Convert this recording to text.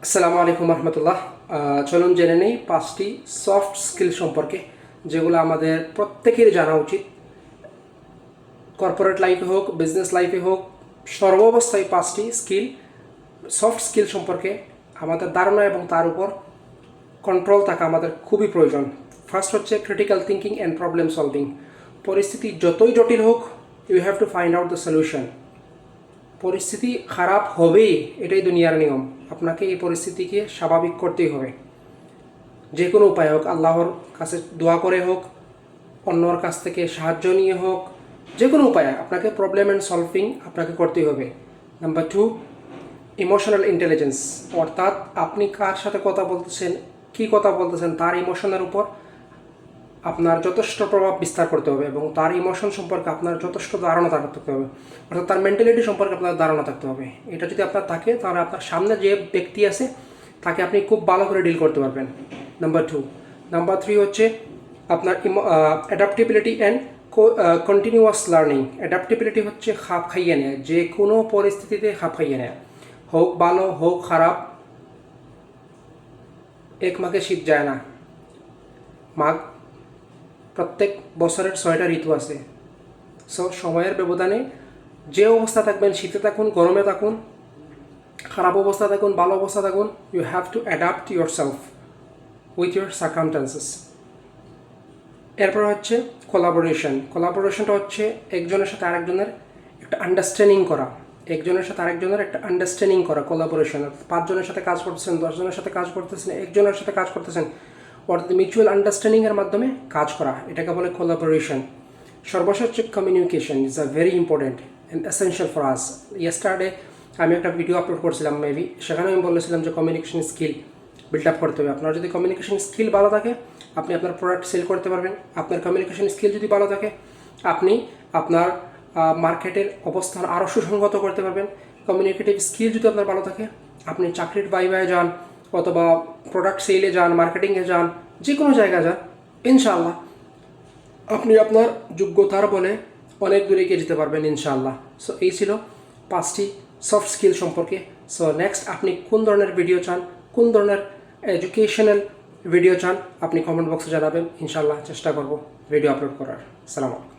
আসসালামু আলাইকুম রহমতুল্লাহ। চলুন জেনে নেই 5টি সফট স্কিল সম্পর্কে, যেগুলো আমাদের প্রত্যেকের জানা উচিত। কর্পোরেট লাইফে হোক, বিজনেস লাইফে হোক, সর্বাবস্থায় 5টি সফট স্কিল সম্পর্কে আমাদের ধারণা এবং তার উপর কন্ট্রোল থাকা আমাদের খুবই প্রয়োজন। ফার্স্ট হচ্ছে critical thinking and problem solving. পরিস্থিতি যতই জটিল হোক, you have to find out the solution. পরিস্থিতি খারাপ হবেই, এটাই দুনিয়ার নিয়ম। আপনাকে এই পরিস্থিতিকে স্বাভাবিক করতেই হবে। যে কোনো উপায় হোক, আল্লাহর কাছে দোয়া করে হোক, অন্যর কাছ থেকে সাহায্য নিয়ে হোক, যে কোনো উপায়ে আপনাকে প্রবলেম অ্যান্ড সলভিং আপনাকে করতেই হবে। নাম্বার 2, ইমোশনাল ইন্টেলিজেন্স, অর্থাৎ আপনি কার সাথে কথা বলতেছেন, কী কথা বলতেছেন, তার ইমোশনের উপর আপনার যথেষ্ট প্রভাব বিস্তার করতে হবে এবং তার ইমোশন সম্পর্কে আপনার যথেষ্ট ধারণা থাকতে হবে, অর্থাৎ তার মেন্টালিটি সম্পর্কে আপনার ধারণা থাকতে হবে। এটা যদি আপনার থাকে, তাহলে আপনার সামনে যে ব্যক্তি আছে তাকে আপনি খুব ভালো করে ডিল করতে পারবেন। নাম্বার 2। নাম্বার 3 হচ্ছে আপনার adaptability and continuous learning. Adaptability হচ্ছে খাপ খাইয়ে নেয়, যে কোনো পরিস্থিতিতে খাপ খাইয়ে নেয়, হোক ভালো হোক খারাপ। এক মাঘে শীত যায় না, মাঘ প্রত্যেক বছরের 6টা ঋতু আছে। সো সময়ের ব্যবধানে যে অবস্থা থাকবেন, শীতে থাকুন, গরমে থাকুন, খারাপ অবস্থা থাকুন, ভালো অবস্থা থাকুন, you have to adapt yourself with your circumstances. এরপর হচ্ছে কোলাবোরেশন। কোলাবোরেশনটা হচ্ছে একজনের সাথে আরেকজনের একটা আন্ডারস্ট্যান্ডিং করা, একজনের সাথে আরেকজনের একটা আন্ডারস্ট্যান্ডিং করা। কোলাবোরেশন 5 জনের সাথে কাজ করতেছেন, 10 জনের সাথে কাজ করতেছেন, একজনের সাথে কাজ করতেছেন, অর্থাৎ মিউচুয়াল আন্ডারস্ট্যান্ডিংয়ের মাধ্যমে কাজ করা, এটাকে বলে কোলাবোরেশন। সর্বশেষ হচ্ছে communication is a very important and essential for us. Yesterday আমি একটা ভিডিও আপলোড করছিলাম মেবি, সেখানে আমি বলেছিলাম যে কমিউনিকেশন স্কিল বিল্ড আপ করতে হবে। আপনার যদি কমিউনিকেশন স্কিল ভালো থাকে, আপনি আপনার প্রোডাক্ট সেল করতে পারবেন। আপনার কমিউনিকেশন স্কিল যদি ভালো থাকে, আপনি আপনার মার্কেটের অবস্থান আরও সুসংগত করতে পারবেন। কমিউনিকেটিভ স্কিল যদি আপনার ভালো থাকে, আপনি চাকরির বাইরে যান অথবা প্রোডাক্ট সেলে যান, মার্কেটিংয়ে যান, যে কোনো জায়গায় যান, ইনশাআল্লাহ আপনি আপনার যোগ্যতার বলে অনেক দূরে এগিয়ে যেতে পারবেন ইনশাআল্লাহ। সো এই ছিল 5টি সফট স্কিল সম্পর্কে। সো নেক্সট আপনি কোন ধরনের ভিডিও চান, কোন ধরনের এডুকেশনাল ভিডিও চান, আপনি কমেন্ট বক্সে জানাবেন। ইনশাআল্লাহ চেষ্টা করব ভিডিও আপলোড করার। সালাম আলাইকুম।